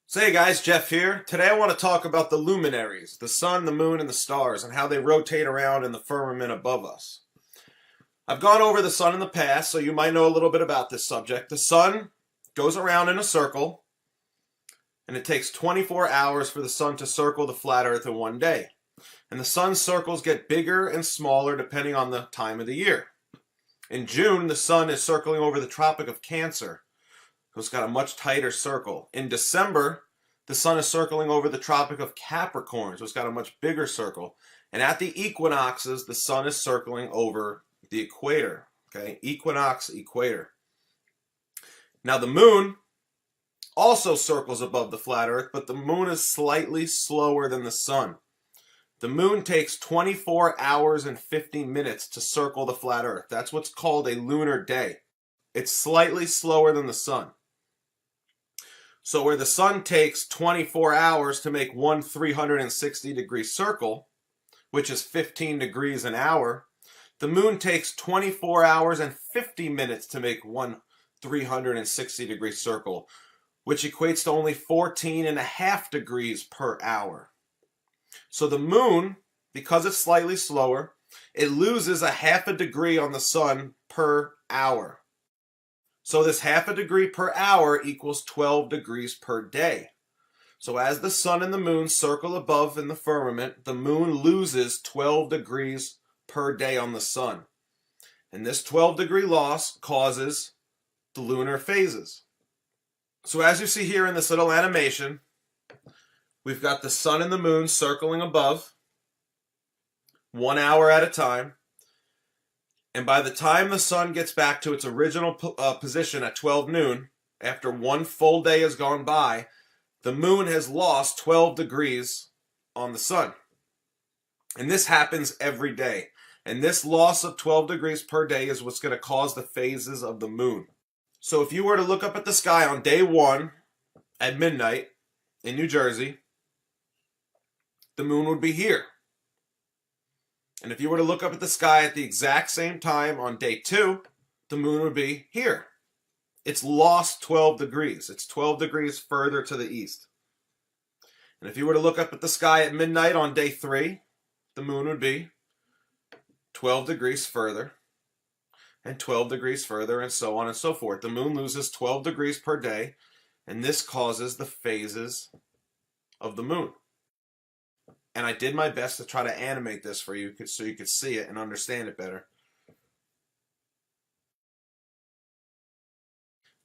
So hey guys, Jeff here. Today I want to talk about the luminaries, the sun, the moon, and the stars, and how they rotate around in the firmament above us. I've gone over the sun in the past, so you might know a little bit about this subject. The sun goes around in a circle, and it takes 24 hours for the sun to circle the flat earth in one day. And the sun's circles get bigger and smaller depending on the time of the year. In June, the sun is circling over the Tropic of Cancer. So it's got a much tighter circle. In December, the sun is circling over the Tropic of Capricorn, so it's got a much bigger circle. And at the equinoxes, the sun is circling over the equator. Okay, equinox, equator. Now the moon also circles above the flat earth, but the moon is slightly slower than the sun. The moon takes 24 hours and 50 minutes to circle the flat earth. That's what's called a lunar day. It's slightly slower than the sun. So where the sun takes 24 hours to make one 360-degree circle, which is 15 degrees an hour, the moon takes 24 hours and 50 minutes to make one 360-degree circle, which equates to only 14.5 degrees per hour. So the moon, because it's slightly slower, it loses a half a degree on the sun per hour. So this half a degree per hour equals 12 degrees per day. So as the sun and the moon circle above in the firmament, the moon loses 12 degrees per day on the sun. And this 12-degree loss causes the lunar phases. So as you see here in this little animation, we've got the sun and the moon circling above, 1 hour at a time. And by the time the sun gets back to its original position at 12 noon, after one full day has gone by, the moon has lost 12 degrees on the sun. And this happens every day. And this loss of 12 degrees per day is what's going to cause the phases of the moon. So if you were to look up at the sky on day one at midnight in New Jersey, the moon would be here. And if you were to look up at the sky at the exact same time on day two, the moon would be here. It's lost 12 degrees. It's 12 degrees further to the east. And if you were to look up at the sky at midnight on day three, the moon would be 12 degrees further and 12 degrees further and so on and so forth. The moon loses 12 degrees per day, and this causes the phases of the moon. And I did my best to try to animate this for you so you could see it and understand it better.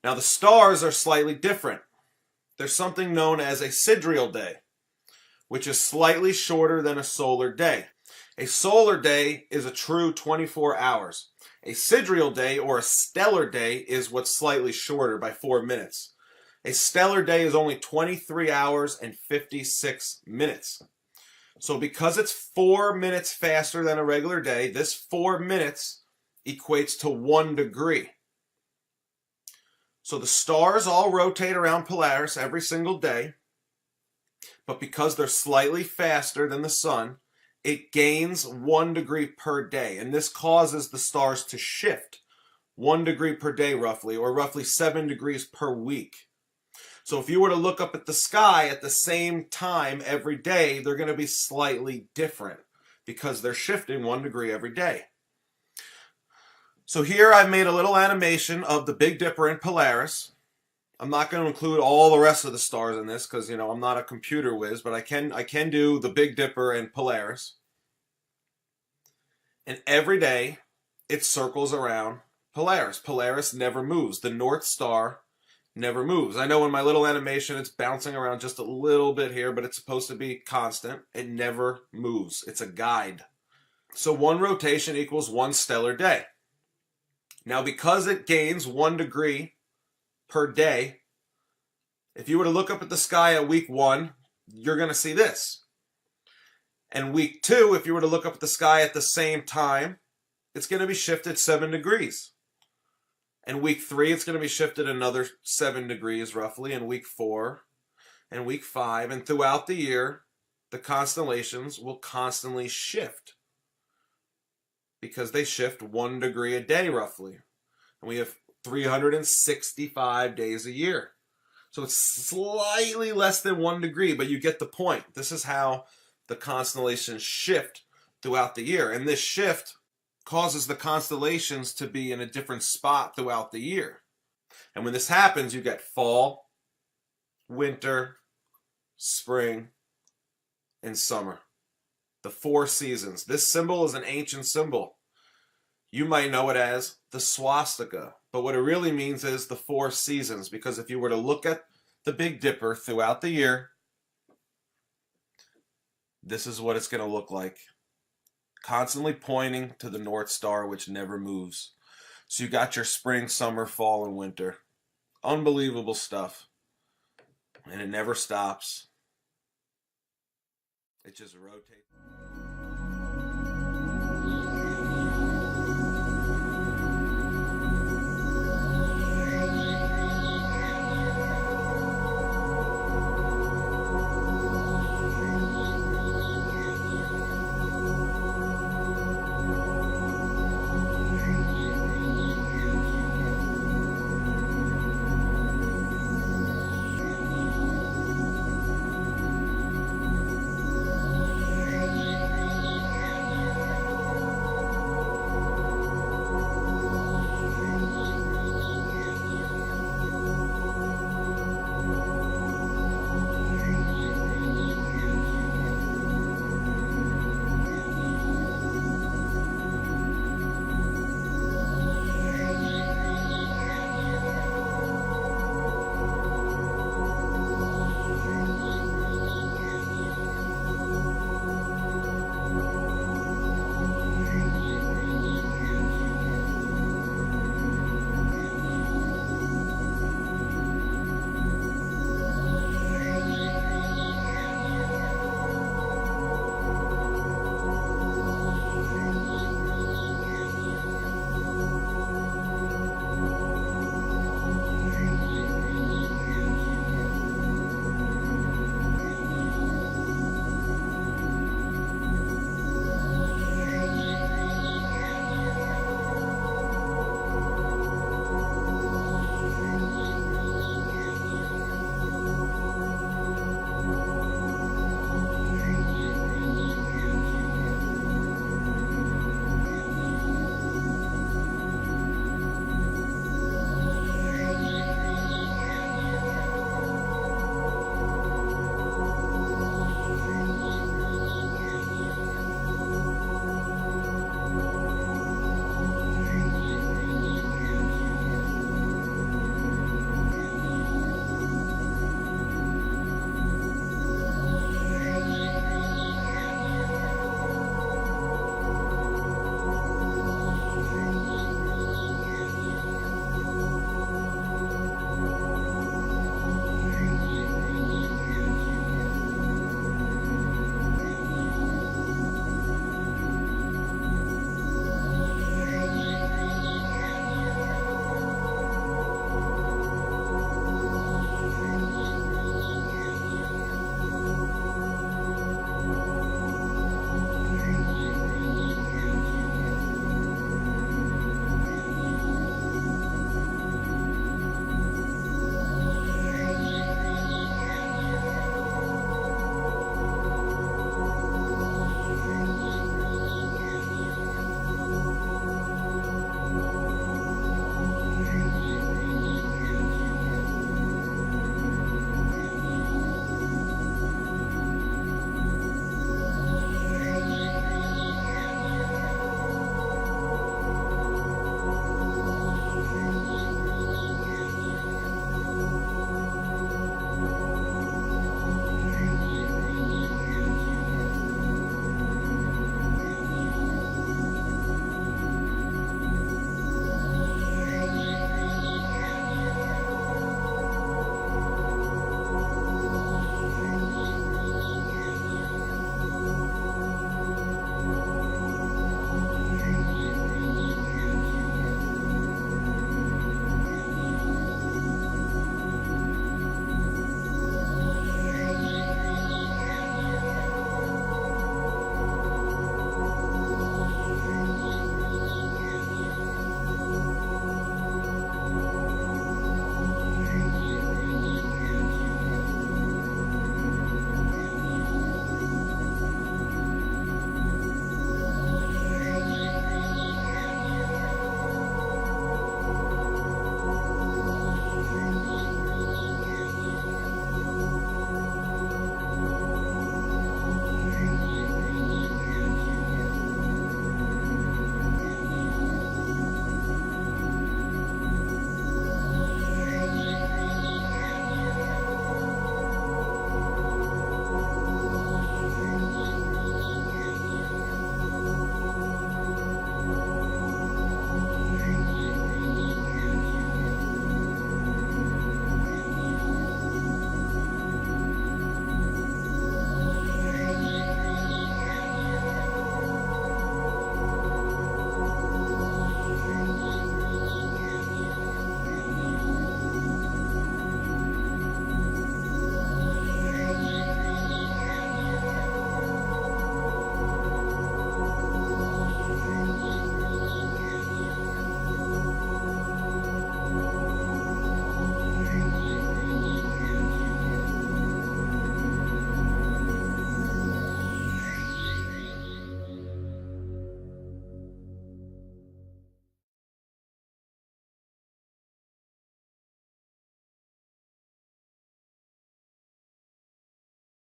Now the stars are slightly different. There's something known as a sidereal day, which is slightly shorter than a solar day. A solar day is a true 24 hours. A sidereal day or a stellar day is what's slightly shorter by 4 minutes. A stellar day is only 23 hours and 56 minutes. So because it's 4 minutes faster than a regular day, this 4 minutes equates to 1 degree. So the stars all rotate around Polaris every single day, but because they're slightly faster than the sun, it gains 1 degree per day. And this causes the stars to shift 1 degree per day roughly, or roughly 7 degrees per week. So if you were to look up at the sky at the same time every day, they're going to be slightly different because they're shifting 1 degree every day. So here I've made a little animation of the Big Dipper and Polaris. I'm not going to include all the rest of the stars in this because, I'm not a computer whiz, but I can do the Big Dipper and Polaris. And every day it circles around Polaris. Polaris never moves. The North Star never moves. I know in my little animation it's bouncing around just a little bit here, but it's supposed to be constant. It never moves. It's a guide. So 1 rotation equals 1 stellar day. Now because it gains 1 degree per day, if you were to look up at the sky at week 1, you're going to see this. And week 2, if you were to look up at the sky at the same time, it's going to be shifted 7 degrees. And week 3, it's going to be shifted another 7 degrees roughly. And week 4 and week 5. And throughout the year, the constellations will constantly shift because they shift 1 degree a day roughly. And we have 365 days a year. So it's slightly less than 1 degree, but you get the point. This is how the constellations shift throughout the year. And this shift causes the constellations to be in a different spot throughout the year. And when this happens, you get fall, winter, spring, and summer. The 4 seasons. This symbol is an ancient symbol. You might know it as the swastika, but what it really means is the 4 seasons, because if you were to look at the Big Dipper throughout the year, this is what it's going to look like. Constantly pointing to the North Star, which never moves. So you got your spring, summer, fall, and winter. Unbelievable stuff. And it never stops. It just rotates.